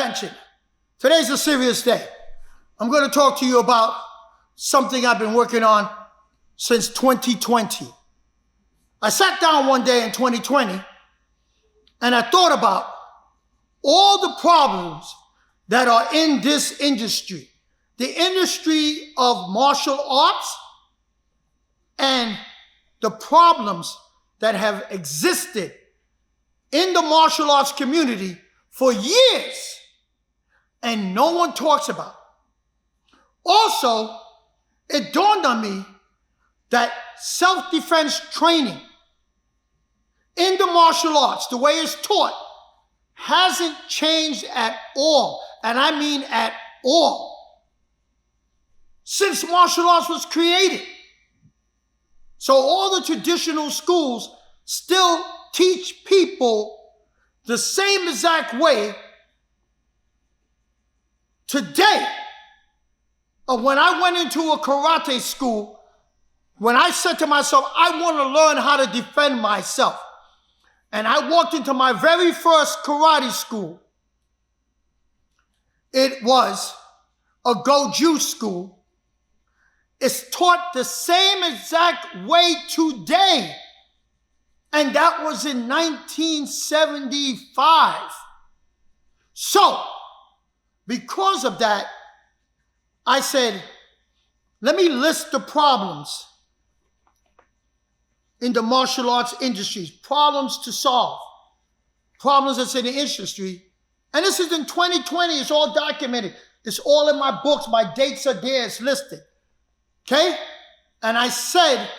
attention. Today's a serious day. I'm going to talk to you about something I've been working on since 2020. I sat down one day in 2020 and I thought about all the problems that are in this industry, the industry of martial arts, and the problems that have existed in the martial arts community for years and no one talks about. Also, it dawned on me that self-defense training in the martial arts, the way it's taught, hasn't changed at all. And I mean at all. Since martial arts was created. So all the traditional schools still teach people the same exact way today. When I went into a karate school, when I said to myself, I want to learn how to defend myself. And I walked into my very first karate school. It was a Goju school. It's taught the same exact way today. And that was in 1975. So, because of that, I said, let me list the problems in the martial arts industries, problems to solve, problems that's in the industry. And this is in 2020, it's all documented. It's all in my books, my dates are there, it's listed. Okay? And I said,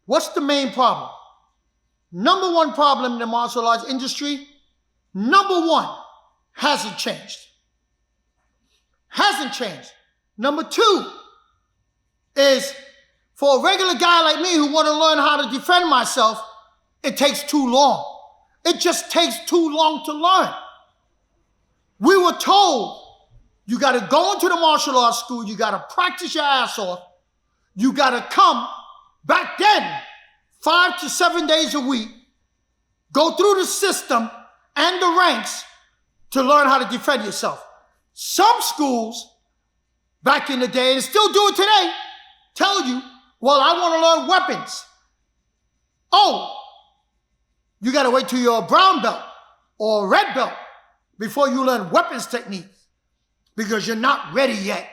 what's the main problem? Number one problem in the martial arts industry, number one, hasn't changed. Hasn't changed. Number two is, for a regular guy like me who want to learn how to defend myself, it takes too long. It just takes too long to learn. We were told, you got to go into the martial arts school, you got to practice your ass off, you got to come, back then, 5 to 7 days a week, go through the system and the ranks to learn how to defend yourself. Some schools, back in the day, and still do it today, tell you, well, I want to learn weapons. Oh, you got to wait till you're a brown belt or a red belt before you learn weapons techniques because you're not ready yet.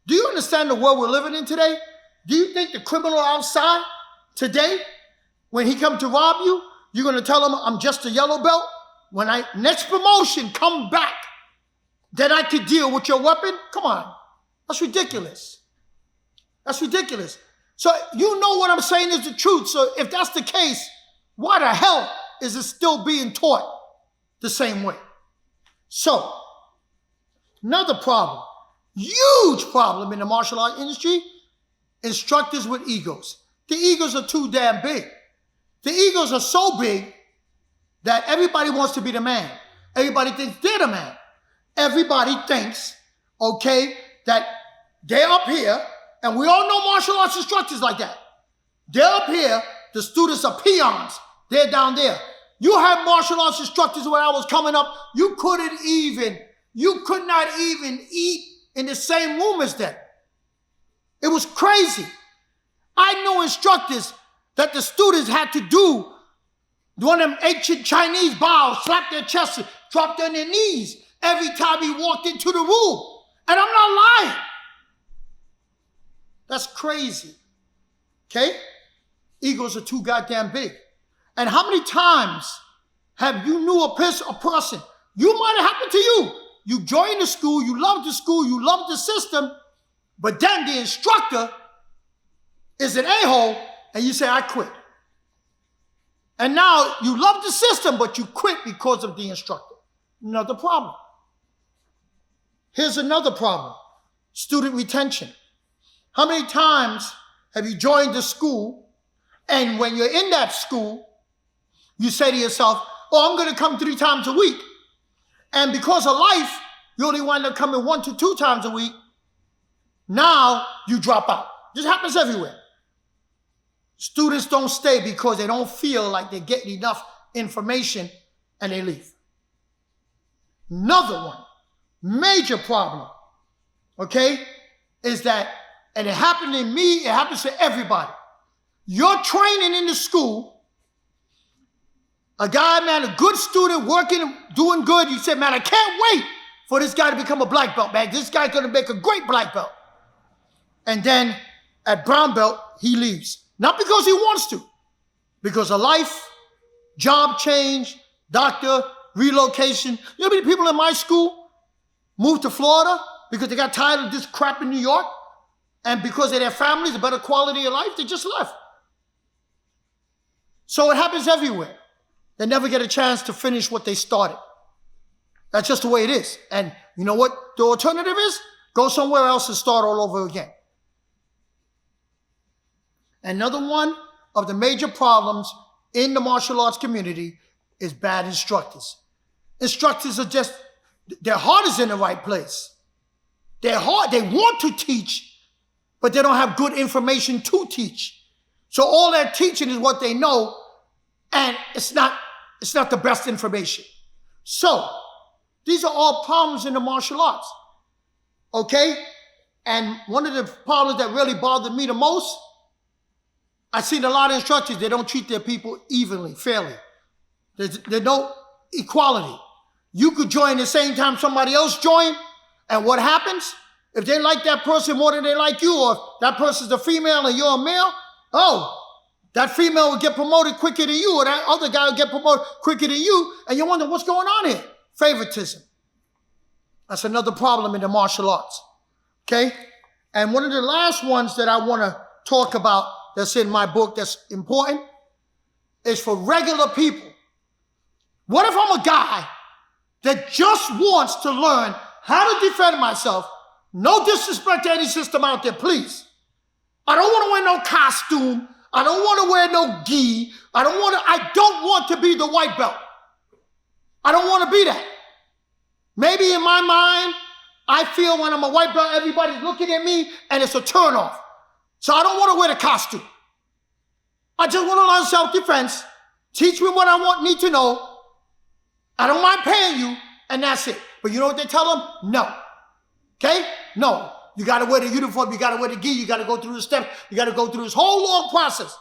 Do you understand the world we're living in today? Do you think the criminal outside today, when he comes to rob you, you're going to tell him, I'm just a yellow belt? When I next promotion come back, then I could deal with your weapon? Come on. That's ridiculous. That's ridiculous. So you know what I'm saying is the truth. So if that's the case, why the hell is it still being taught the same way? So, another problem, huge problem in the martial art industry, instructors with egos. The egos are too damn big. The egos are so big that everybody wants to be the man. Everybody thinks they're the man. Everybody thinks, okay, that they're up here, and we all know martial arts instructors like that. They're up here, the students are peons, they're down there. You had martial arts instructors when I was coming up, you could not even eat in the same room as them. It was crazy. I knew instructors that the students had to do one of them ancient Chinese bows, slap their chest, drop on their knees every time he walked into the room. And I'm not lying. That's crazy. Okay? Egos are too goddamn big. And how many times have you knew a person, you might have happened to you. You joined the school, you loved the school, you loved the system, but then the instructor is an a-hole and you say, I quit. And now you love the system, but you quit because of the instructor. Another problem. Here's another problem. Student retention. How many times have you joined the school and when you're in that school, you say to yourself, oh, I'm going to come 3 times a week. And because of life, you only wind up coming 1 to 2 times a week. Now you drop out. This happens everywhere. Students don't stay because they don't feel like they're getting enough information and they leave. Another one, major problem, okay, is that, and it happened to me, it happens to everybody. You're training in the school, a guy, man, a good student, working, doing good, you said, man, I can't wait for this guy to become a black belt, man. This guy's gonna make a great black belt. And then at brown belt, he leaves. Not because he wants to, because of life, job change, doctor, relocation. You know how many people in my school moved to Florida because they got tired of this crap in New York? And because of their families, a better quality of life, they just left. So it happens everywhere. They never get a chance to finish what they started. That's just the way it is. And you know what the alternative is? Go somewhere else and start all over again. Another one of the major problems in the martial arts community is bad instructors. Instructors are just, their heart is in the right place. Their heart, they want to teach, but they don't have good information to teach. So all they're teaching is what they know, and it's not the best information. So these are all problems in the martial arts, okay? And one of the problems that really bothered me the most, I've seen a lot of instructors, they don't treat their people evenly, fairly. There's no equality. You could join the same time somebody else joined, and what happens? If they like that person more than they like you, or if that person's a female and you're a male, oh, that female will get promoted quicker than you, or that other guy will get promoted quicker than you, and you wonder what's going on here. Favoritism. That's another problem in the martial arts, okay? And one of the last ones that I want to talk about that's in my book that's important is for regular people. What if I'm a guy that just wants to learn how to defend myself? No disrespect to any system out there, please. I don't want to wear no costume. I don't want to wear no gi. I don't want to be the white belt. I don't want to be that. Maybe in my mind, I feel when I'm a white belt, everybody's looking at me and it's a turnoff. So I don't want to wear the costume. I just want to learn self-defense. Teach me what I need to know. I don't mind paying you, and that's it. But you know what they tell them? No. Okay? No. You got to wear the uniform. You got to wear the gi. You got to go through the steps. You got to go through this whole long process.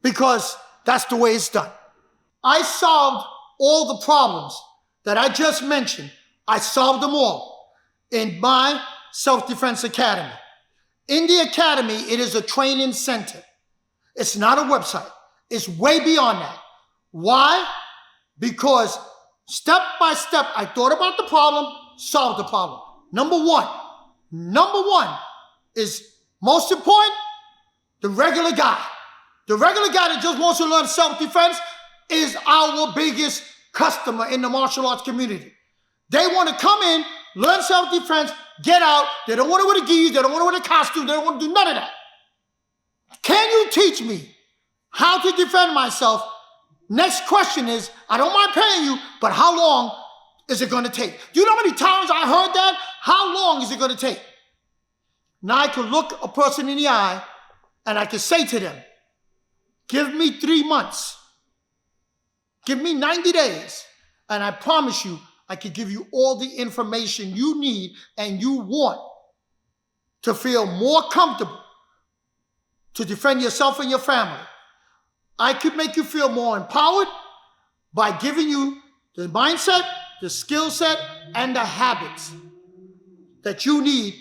Because that's the way it's done. I solved all the problems that I just mentioned. I solved them all in my Self-Defense Academy. In the academy, it is a training center. It's not a website. It's way beyond that. Why? Because step by step, I thought about the problem, solved the problem. Number one is most important, the regular guy. The regular guy that just wants to learn self-defense is our biggest customer in the martial arts community. They want to come in, learn self-defense, get out. They don't want to wear the gi, they don't want to wear the costume, they don't want to do none of that. Can you teach me how to defend myself? Next question is, I don't mind paying you, but how long is it going to take? Do you know how many times I heard that? How long is it going to take? Now I could look a person in the eye and I could say to them, give me 3 months. Give me 90 days. And I promise you, I could give you all the information you need and you want to feel more comfortable to defend yourself and your family. I could make you feel more empowered by giving you the mindset, the skill set, and the habits that you need.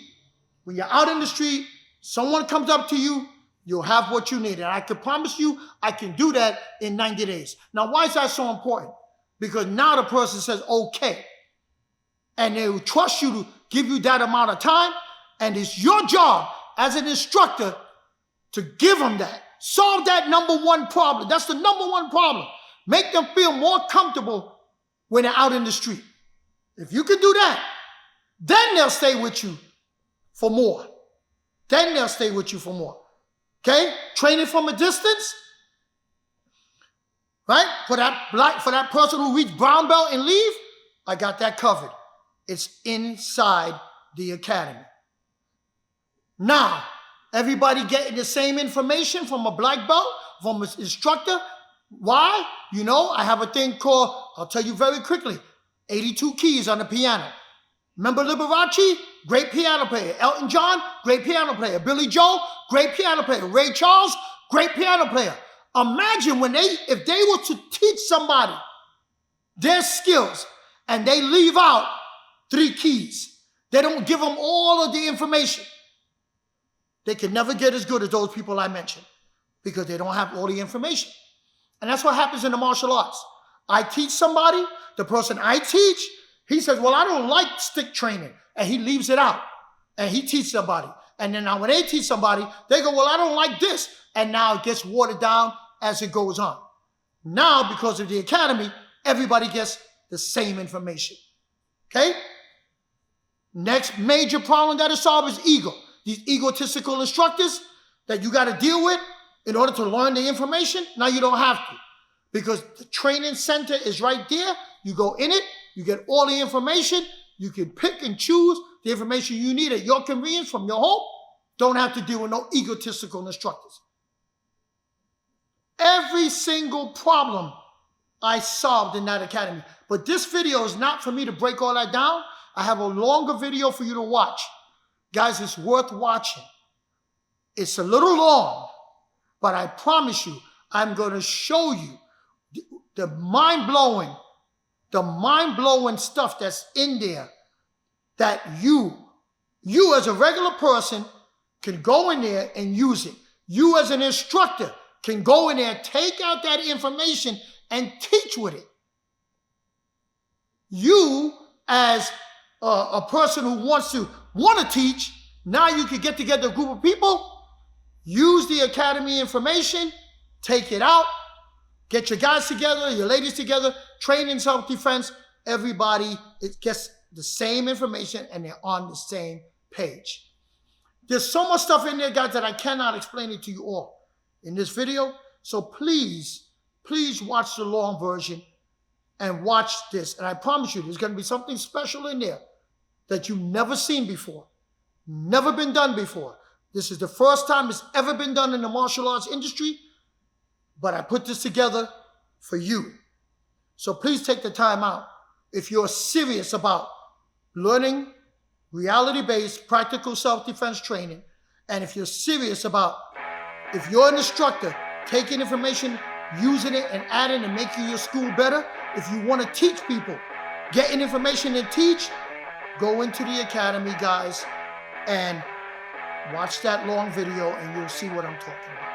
When you're out in the street, someone comes up to you, you'll have what you need. And I can promise you, I can do that in 90 days. Now, why is that so important? Because now the person says, okay. And they will trust you to give you that amount of time. And it's your job as an instructor to give them that. Solve that number one problem. That's the number one problem. Make them feel more comfortable when they're out in the street. If you can do that, then they'll stay with you for more. Then they'll stay with you for more. Okay? Training from a distance. Right? For that person who reached brown belt and leave, I got that covered. It's inside the academy. Now, everybody getting the same information from a black belt, from an instructor? Why? You know, I have a thing called, I'll tell you very quickly, 82 keys on the piano. Remember Liberace? Great piano player. Elton John? Great piano player. Billy Joel? Great piano player. Ray Charles? Great piano player. Imagine if they were to teach somebody their skills and they leave out 3 keys. They don't give them all of the information. They can never get as good as those people I mentioned because they don't have all the information. And that's what happens in the martial arts. I teach somebody, the person I teach, he says, well, I don't like stick training. And he leaves it out. And he teaches somebody. And then now when they teach somebody, they go, well, I don't like this. And now it gets watered down as it goes on. Now, because of the academy, everybody gets the same information. Okay? Next major problem that is solved is ego. These egotistical instructors that you got to deal with in order to learn the information, now you don't have to. Because the training center is right there. You go in it, you get all the information. You can pick and choose the information you need at your convenience from your home. Don't have to deal with no egotistical instructors. Every single problem I solved in that academy. But this video is not for me to break all that down. I have a longer video for you to watch. Guys, it's worth watching. It's a little long, but I promise you, I'm going to show you the mind-blowing stuff that's in there that you as a regular person can go in there and use it. You as an instructor can go in there, take out that information and teach with it. You as a person who want to teach, now you can get together a group of people, use the academy information, take it out, get your guys together, your ladies together, train in self-defense. Everybody gets the same information and they're on the same page. There's so much stuff in there, guys, that I cannot explain it to you all in this video. So please watch the long version and watch this. And I promise you, there's going to be something special in there that you've never seen before, never been done before. This is the first time it's ever been done in the martial arts industry, but I put this together for you. So please take the time out if you're serious about learning reality-based practical self-defense training, and if you're serious about, if you're an instructor, taking information, using it and adding and making your school better, if you want to teach people, getting information and teach, go into the academy, guys, and watch that long video and you'll see what I'm talking about.